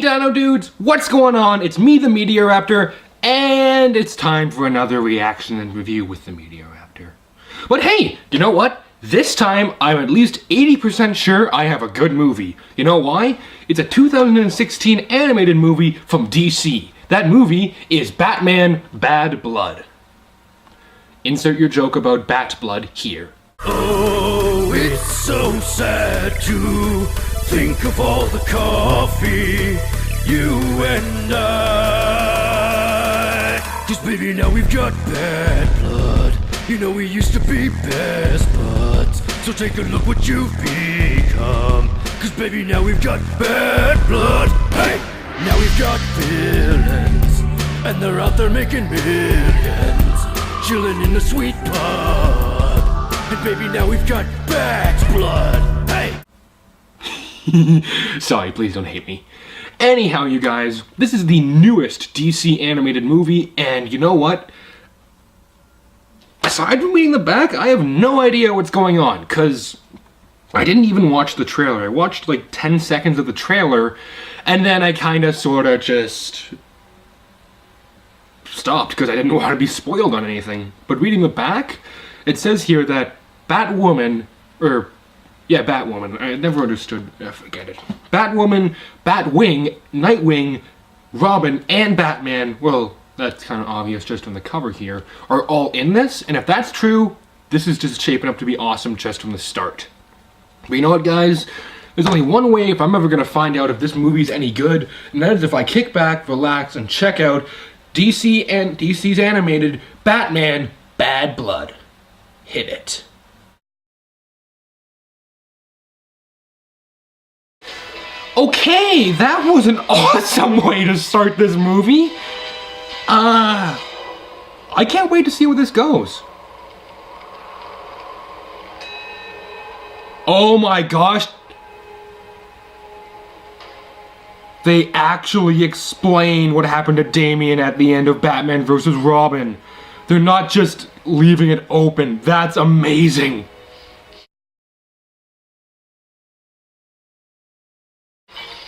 Dino Dudes, what's going on? It's me, the Meteoraptor, and it's time for another reaction and review with the Meteoraptor. But hey, you know what? This time, I'm at least 80% sure I have a good movie. You know why? It's a 2016 animated movie from DC. That movie is Batman Bad Blood. Insert your joke about bat blood here. Oh, it's so sad to think of all the coffee, you and I. 'Cause baby, now we've got bad blood. You know we used to be best buds. So take a look what you've become. 'Cause baby, now we've got bad blood. Hey, now we've got villains, and they're out there making millions, chilling in the sweet pub. And baby, now we've got bat blood. Hey. Sorry, please don't hate me. Anyhow, you guys, this is the newest DC animated movie, and you know what? Aside from reading the back, I have no idea what's going on, because I didn't even watch the trailer. I watched like 10 seconds of the trailer, and then I kinda sorta just stopped, because I didn't want to be spoiled on anything. But reading the back, it says here that Batwoman, I never understood, forget it. Batwoman, Batwing, Nightwing, Robin, and Batman, well, that's kind of obvious just from the cover here, are all in this, and if that's true, this is just shaping up to be awesome just from the start. But you know what, guys? There's only one way if I'm ever going to find out if this movie's any good, and that is if I kick back, relax, and check out DC's animated Batman Bad Blood. Hit it. Okay, that was an awesome way to start this movie. I can't wait to see where this goes. Oh my gosh. They actually explain what happened to Damian at the end of Batman vs. Robin. They're not just leaving it open. That's amazing.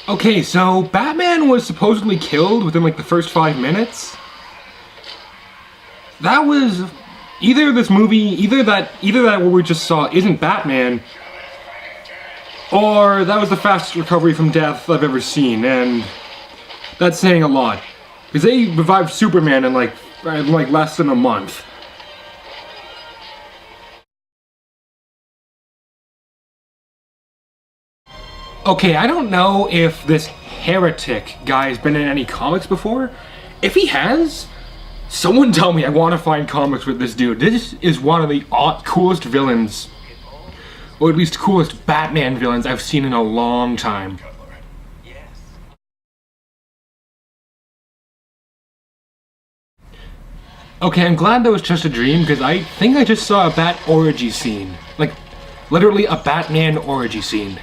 Okay, so Batman was supposedly killed within like the first 5 minutes. That was either this movie, either that what we just saw isn't Batman, or that was the fastest recovery from death I've ever seen, and that's saying a lot. Because they revived Superman in like less than a month. Okay, I don't know if this heretic guy's been in any comics before. If he has, someone tell me. I want to find comics with this dude. This is one of the coolest villains, or at least coolest Batman villains I've seen in a long time. Okay, I'm glad that was just a dream, because I think I just saw a Bat orgy scene. Like, literally a Batman orgy scene.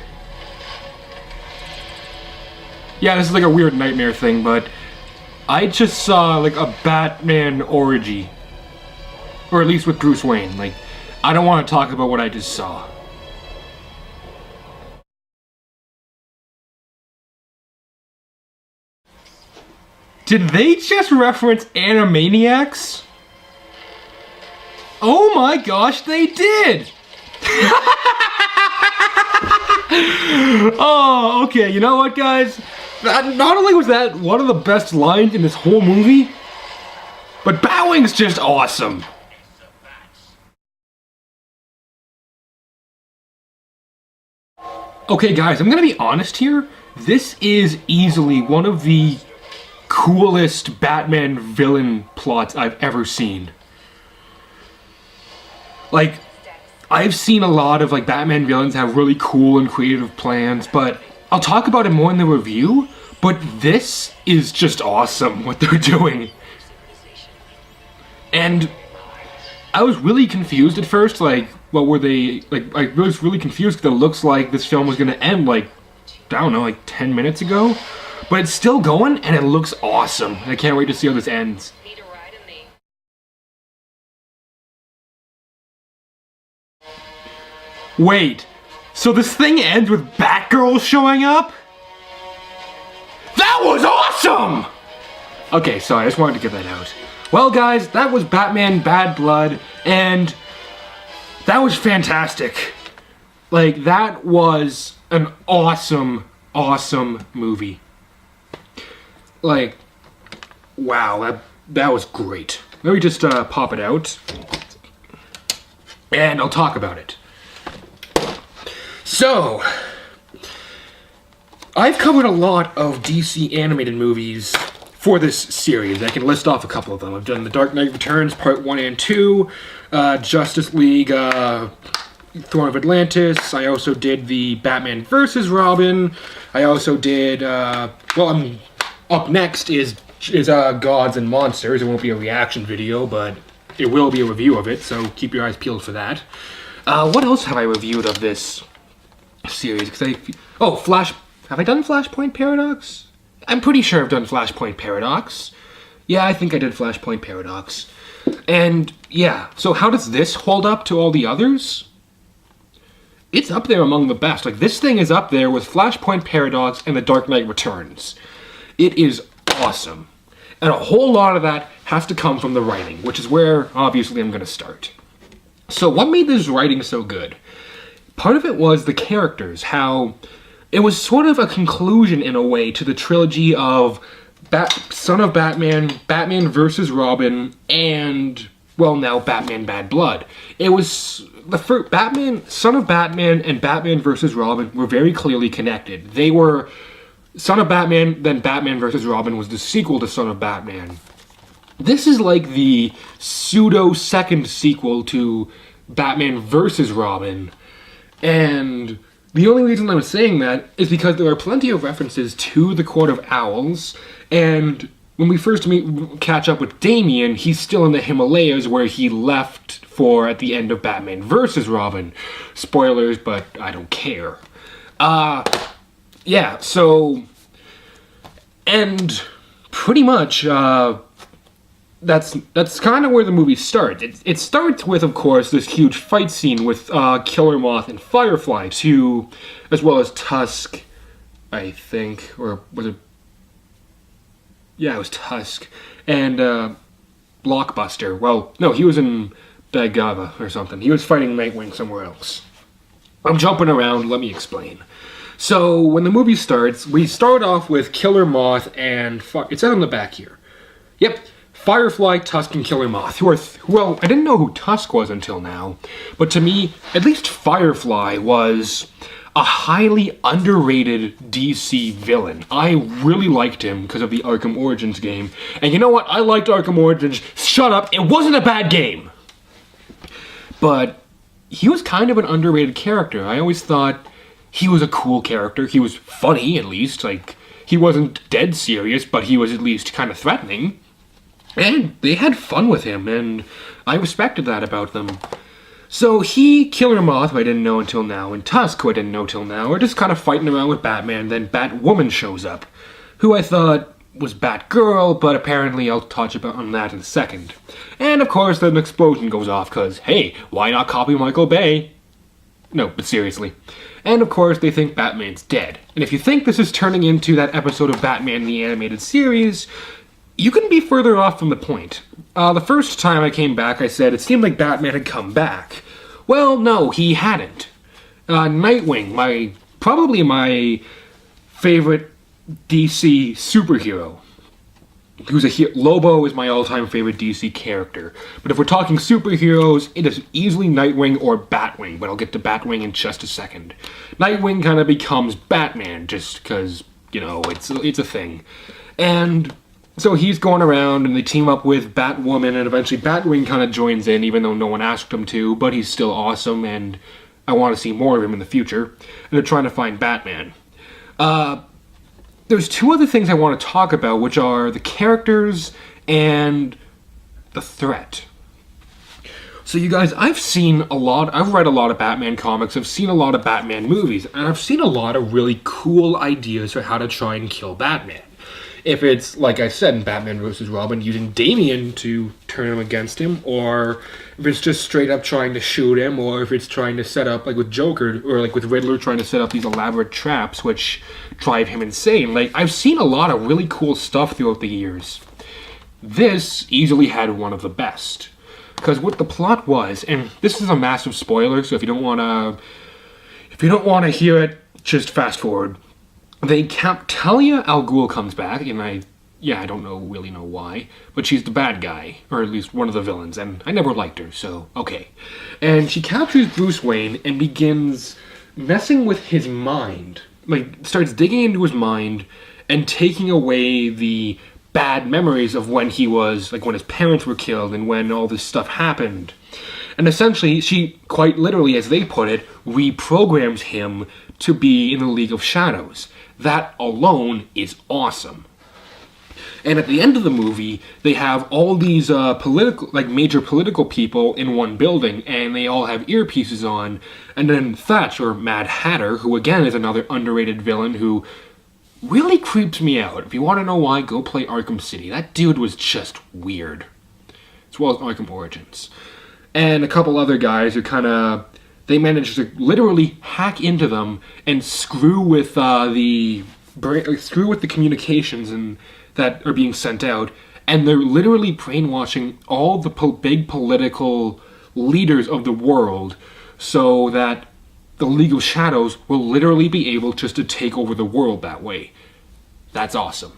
Yeah, this is like a weird nightmare thing, but I just saw like a Batman orgy. Or at least with Bruce Wayne. Like, I don't want to talk about what I just saw. Did they just reference Animaniacs? Oh my gosh, they did! Oh, okay, you know what, guys? Not only was that one of the best lines in this whole movie, but Batwing's just awesome. Okay, guys, I'm gonna be honest here. This is easily one of the coolest Batman villain plots I've ever seen. Like, I've seen a lot of like Batman villains have really cool and creative plans, but I'll talk about it more in the review, but this is just awesome what they're doing. And I was really confused at first, like, what were they, like, I was really confused because it looks like this film was gonna end like, I don't know, like 10 minutes ago, but it's still going and it looks awesome. I can't wait to see how this ends. Wait, so this thing ends with Batgirl showing up? That That was awesome! Okay, sorry, I just wanted to get that out. Well, guys, that was Batman Bad Blood, and that was fantastic. Like, that was an awesome, awesome movie. Like, wow, that was great. Let me just pop it out, and I'll talk about it. So, I've covered a lot of DC animated movies for this series. I can list off a couple of them. I've done The Dark Knight Returns Part 1 and 2, Justice League, Throne of Atlantis. I also did the Batman vs. Robin. I also did, up next is Gods and Monsters. It won't be a reaction video, but it will be a review of it, so keep your eyes peeled for that. What else have I reviewed of this series? Flash. Have I done Flashpoint Paradox? I'm pretty sure I've done Flashpoint Paradox. Yeah, I think I did Flashpoint Paradox. And, yeah, so how does this hold up to all the others? It's up there among the best. Like, this thing is up there with Flashpoint Paradox and The Dark Knight Returns. It is awesome. And a whole lot of that has to come from the writing, which is where, obviously, I'm going to start. So, what made this writing so good? Part of it was the characters, how it was sort of a conclusion, in a way, to the trilogy of Son of Batman, Batman vs. Robin, and, well, now Batman Bad Blood. It was the first Son of Batman and Batman vs. Robin were very clearly connected. They were Son of Batman, then Batman vs. Robin was the sequel to Son of Batman. This is like the pseudo-second sequel to Batman vs. Robin, and the only reason I'm saying that is because there are plenty of references to the Court of Owls, and when we first catch up with Damian, he's still in the Himalayas where he left for at the end of Batman vs. Robin. Spoilers, but I don't care. Yeah, so, and pretty much, that's kind of where the movie starts. It starts with, of course, this huge fight scene with Killer Moth and Firefly, too, as well as Tusk, I think, or was it? Yeah, it was Tusk, and Blockbuster. Well, no, he was in Dagava or something. He was fighting Nightwing somewhere else. I'm jumping around, let me explain. So, when the movie starts, we start off with Killer Moth and... it says on the back here. Yep. Firefly, Tusk, and Killer Moth, who are, well, I didn't know who Tusk was until now, but to me, at least Firefly was a highly underrated DC villain. I really liked him because of the Arkham Origins game, and you know what, I liked Arkham Origins, shut up, it wasn't a bad game! But he was kind of an underrated character. I always thought he was a cool character, he was funny at least, like, he wasn't dead serious, but he was at least kind of threatening. And they had fun with him, and I respected that about them. So Killer Moth, who I didn't know until now, and Tusk, who I didn't know till now, are just kind of fighting around with Batman. Then Batwoman shows up, who I thought was Batgirl, but apparently I'll touch on that in a second. And of course, then an explosion goes off, because, hey, why not copy Michael Bay? No, but seriously. And of course, they think Batman's dead. And if you think this is turning into that episode of Batman the Animated Series, you couldn't be further off from the point. The first time I came back, I said it seemed like Batman had come back. Well, no, he hadn't. Nightwing, probably my favorite DC superhero. Lobo is my all-time favorite DC character. But if we're talking superheroes, it is easily Nightwing or Batwing, but I'll get to Batwing in just a second. Nightwing kind of becomes Batman just because, it's a thing. And so he's going around, and they team up with Batwoman, and eventually Batwing kind of joins in, even though no one asked him to, but he's still awesome, and I want to see more of him in the future. And they're trying to find Batman. There's two other things I want to talk about, which are the characters and the threat. So you guys, I've read a lot of Batman comics, I've seen a lot of Batman movies, and I've seen a lot of really cool ideas for how to try and kill Batman. If it's, like I said, in Batman vs. Robin, using Damian to turn him against him, or if it's just straight up trying to shoot him, or if it's trying to set up, like with Joker, or like with Riddler trying to set up these elaborate traps which drive him insane. Like, I've seen a lot of really cool stuff throughout the years. This easily had one of the best. Because what the plot was, and this is a massive spoiler, so if you don't want to hear it, just fast forward. Talia al Ghul comes back, and I don't really know why, but she's the bad guy, or at least one of the villains, and I never liked her, so okay. And she captures Bruce Wayne and begins messing with his mind. Like, starts digging into his mind and taking away the bad memories of when he was, like, when his parents were killed and when all this stuff happened. And essentially, she, quite literally, as they put it, reprograms him to be in the League of Shadows. That alone is awesome. And at the end of the movie, they have all these major political people in one building, and they all have earpieces on. And then Thatch, or Mad Hatter, who again is another underrated villain who really creeps me out. If you want to know why, go play Arkham City. That dude was just weird. As well as Arkham Origins. And a couple other guys who they managed to literally hack into them and screw with the communications and that are being sent out, and they're literally brainwashing all the big political leaders of the world so that the League of Shadows will literally be able just to take over the world that way. That's awesome.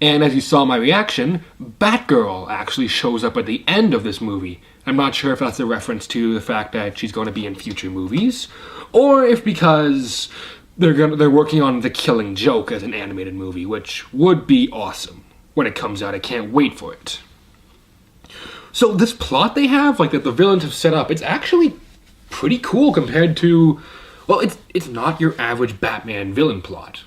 And as you saw my reaction, Batgirl actually shows up at the end of this movie. I'm not sure if that's a reference to the fact that she's going to be in future movies, or if because they're working on The Killing Joke as an animated movie, which would be awesome when it comes out. I can't wait for it. So this plot they have, like that the villains have set up, it's actually pretty cool compared to, well, it's not your average Batman villain plot.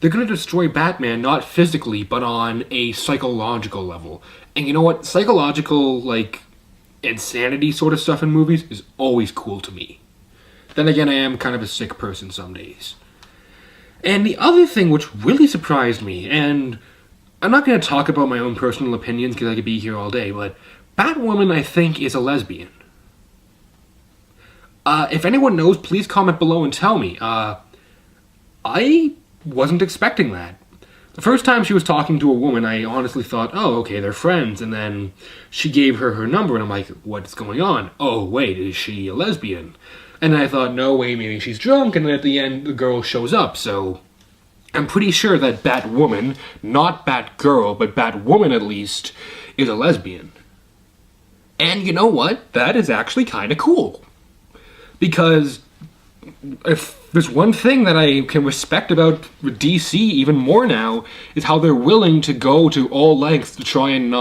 They're going to destroy Batman not physically, but on a psychological level. And you know what? Psychological, like, insanity sort of stuff in movies is always cool to me. Then again, I am kind of a sick person some days. And the other thing which really surprised me, and I'm not going to talk about my own personal opinions because I could be here all day, but Batwoman, I think, is a lesbian. If anyone knows, please comment below and tell me. I wasn't expecting that. The first time she was talking to a woman, I honestly thought, oh, okay, they're friends. And then she gave her number, and I'm like, what's going on? Oh, wait, is she a lesbian? And I thought, no way, maybe she's drunk. And then at the end, the girl shows up. So I'm pretty sure that Batwoman, not Batgirl, but Batwoman at least, is a lesbian. And you know what? That is actually kind of cool. Because if there's one thing that I can respect about DC even more now, is how they're willing to go to all lengths to try and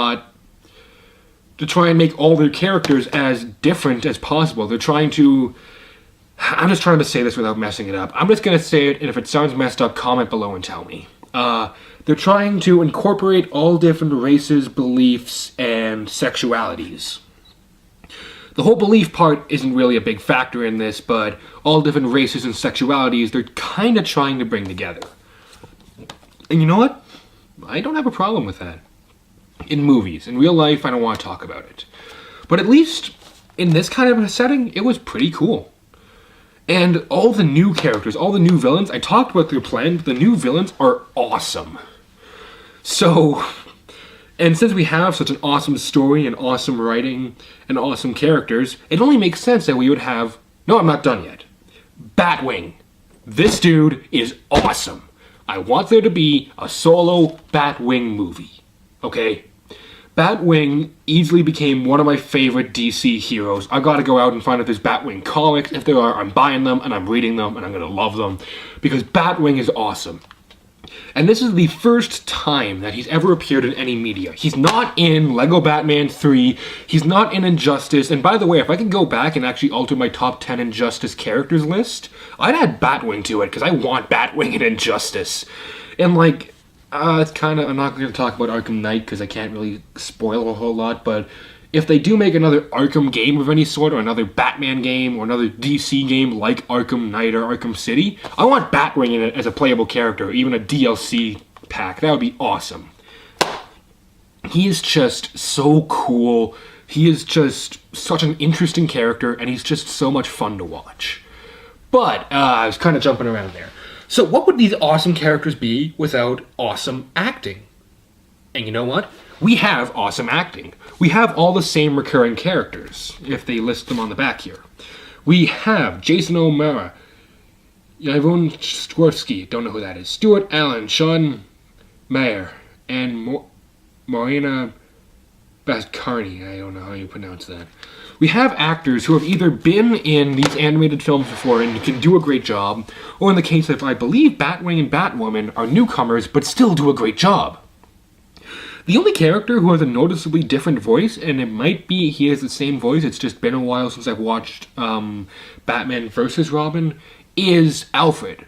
make all their characters as different as possible. I'm just trying to say this without messing it up. I'm just going to say it, and if it sounds messed up, comment below and tell me. They're trying to incorporate all different races, beliefs, and sexualities. The whole belief part isn't really a big factor in this, but all different races and sexualities, they're kind of trying to bring together. And you know what? I don't have a problem with that. In movies. In real life, I don't want to talk about it. But at least in this kind of a setting, it was pretty cool. And all the new characters, all the new villains, I talked about their plan, but the new villains are awesome. So, and since we have such an awesome story and awesome writing and awesome characters, it only makes sense that we would have... No, I'm not done yet. Batwing. This dude is awesome. I want there to be a solo Batwing movie. Okay? Batwing easily became one of my favorite DC heroes. I gotta go out and find if there's Batwing comics. If there are, I'm buying them and I'm reading them and I'm gonna love them. Because Batwing is awesome. And this is the first time that he's ever appeared in any media. He's not in Lego Batman 3. He's not in Injustice. And by the way, if I could go back and actually alter my top 10 Injustice characters list, I'd add Batwing to it, because I want Batwing in Injustice. And it's kind of... I'm not going to talk about Arkham Knight, because I can't really spoil a whole lot, but if they do make another Arkham game of any sort, or another Batman game, or another DC game like Arkham Knight or Arkham City, I want Batwing in it as a playable character, or even a DLC pack. That would be awesome. He is just so cool. He is just such an interesting character, and he's just so much fun to watch. But, I was kind of jumping around there. So what would these awesome characters be without awesome acting? And you know what? We have awesome acting. We have all the same recurring characters, if they list them on the back here. We have Jason O'Mara, Yvonne Stworski, don't know who that is, Stuart Allen, Sean Mayer, and Marina Bascarni, I don't know how you pronounce that. We have actors who have either been in these animated films before and can do a great job, or in the case of, I believe, Batwing and Batwoman, are newcomers but still do a great job. The only character who has a noticeably different voice, and it might be he has the same voice, it's just been a while since I've watched Batman vs. Robin, is Alfred.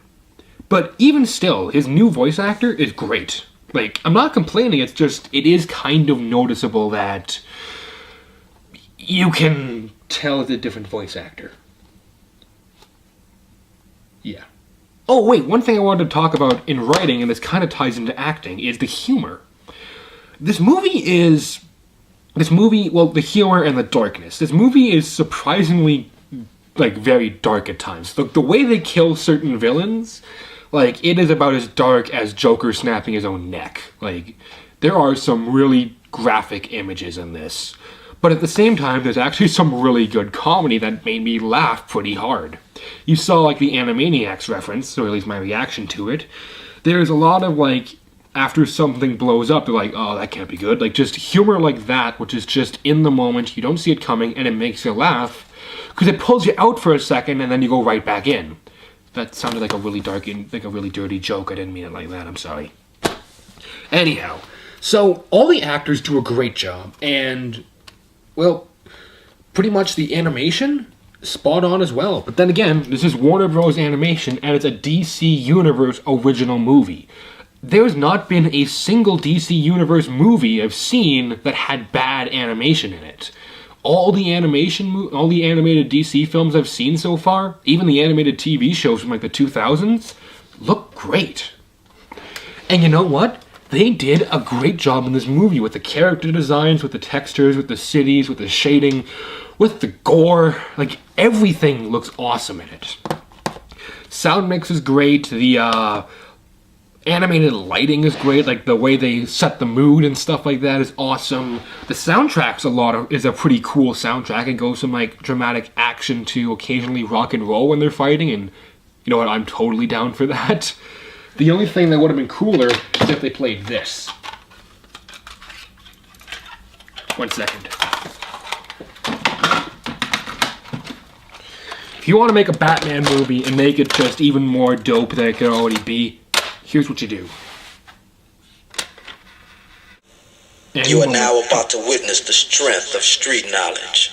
But even still, his new voice actor is great. Like, I'm not complaining, it's just, it is kind of noticeable that you can tell it's a different voice actor. Yeah. Oh wait, one thing I wanted to talk about in writing, and this kind of ties into acting, is the humor. The humor and the darkness. This movie is surprisingly, like, very dark at times. The way they kill certain villains, like, it is about as dark as Joker snapping his own neck. Like, there are some really graphic images in this. But at the same time, there's actually some really good comedy that made me laugh pretty hard. You saw, like, the Animaniacs reference, or at least my reaction to it. There's a lot of, like, after something blows up, they're like, oh, that can't be good. Like, just humor like that, which is just in the moment, you don't see it coming, and it makes you laugh, because it pulls you out for a second, and then you go right back in. That sounded like a really dark, like a really dirty joke. I didn't mean it like that, I'm sorry. Anyhow, so all the actors do a great job, and, well, pretty much the animation, spot on as well. But then again, this is Warner Bros. Animation, and it's a DC Universe original movie. There's not been a single DC Universe movie I've seen that had bad animation in it. All the animated DC films I've seen so far, even the animated TV shows from like the 2000s, look great. And you know what? They did a great job in this movie with the character designs, with the textures, with the cities, with the shading, with the gore. Like, everything looks awesome in it. Sound mix is great. The animated lighting is great, like the way they set the mood and stuff like that is awesome. The soundtrack's is a pretty cool soundtrack. It goes from like dramatic action to occasionally rock and roll when they're fighting, and you know what, I'm totally down for that. The only thing that would have been cooler is if they played this. 1 second. If you want to make a Batman movie and make it just even more dope than it could already be, here's what you do. And you are now about to witness the strength of street knowledge.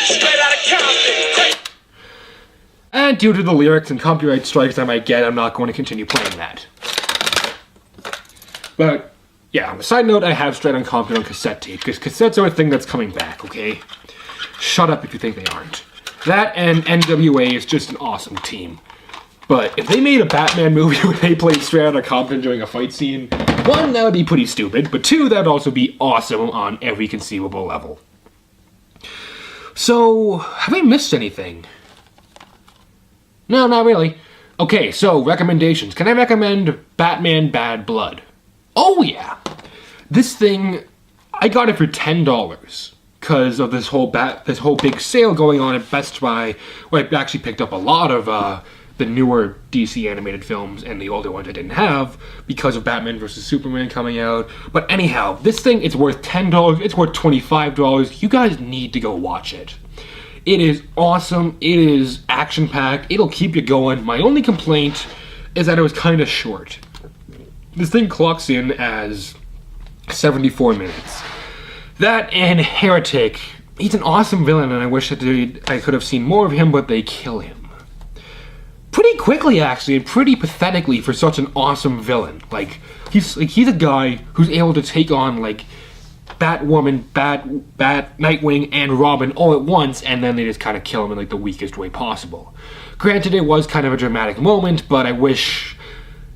Straight out of Compton. And due to the lyrics and copyright strikes I might get, I'm not going to continue playing that. But yeah, on a side note, I have Straight Outta Compton on cassette tape, because cassettes are a thing that's coming back, okay? Shut up if you think they aren't. That and NWA is just an awesome team. But if they made a Batman movie where they played Straight Outta Compton during a fight scene, 1, that would be pretty stupid, but 2, that would also be awesome on every conceivable level. So, have I missed anything? No, not really. Okay, so, recommendations. Can I recommend Batman Bad Blood? Oh yeah! This thing, I got it for $10 because of this whole big sale going on at Best Buy, where I actually picked up a lot of the newer DC animated films and the older ones I didn't have because of Batman vs. Superman coming out. But anyhow, this thing is worth $10, it's worth $25. You guys need to go watch it. It is awesome, it is action-packed, it'll keep you going. My only complaint is that it was kind of short. This thing clocks in as 74 minutes. That and Heretic. He's an awesome villain, and I wish that I could have seen more of him, but they kill him. Pretty pretty quickly, actually, and pretty pathetically for such an awesome villain. Like, he's a guy who's able to take on, like, Batwoman, Nightwing, and Robin all at once, and then they just kind of kill him in, like, the weakest way possible. Granted, it was kind of a dramatic moment, but I wish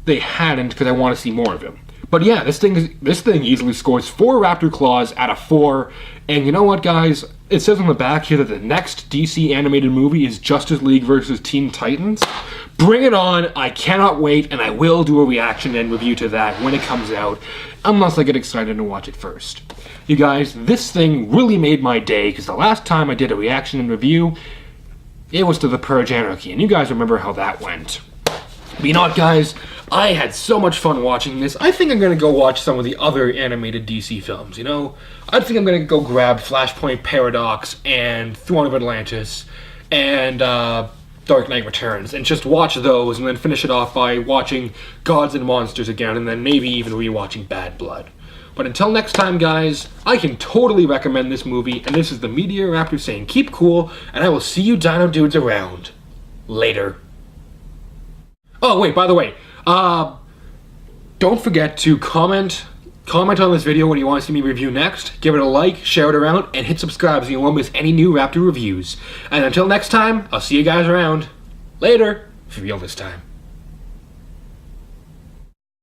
they hadn't, because I want to see more of him. But yeah, this thing easily scores 4 Raptor Claws out of 4, and you know what, guys? It says on the back here that the next DC animated movie is Justice League versus Teen Titans. Bring it on, I cannot wait, and I will do a reaction and review to that when it comes out, unless I get excited and watch it first. You guys, this thing really made my day, because the last time I did a reaction and review, it was to The Purge Anarchy, and you guys remember how that went. But you know what, guys? I had so much fun watching this. I think I'm going to go watch some of the other animated DC films, you know? I think I'm going to go grab Flashpoint Paradox and Throne of Atlantis and Dark Knight Returns and just watch those and then finish it off by watching Gods and Monsters again and then maybe even rewatching Bad Blood. But until next time, guys, I can totally recommend this movie, and this is the Meteor Raptor saying keep cool, and I will see you Dino Dudes around. Later. Oh, wait, by the way, don't forget to comment on this video what you want to see me review next, give it a like, share it around, and hit subscribe so you won't miss any new Raptor reviews. And until next time, I'll see you guys around. Later. For real this time.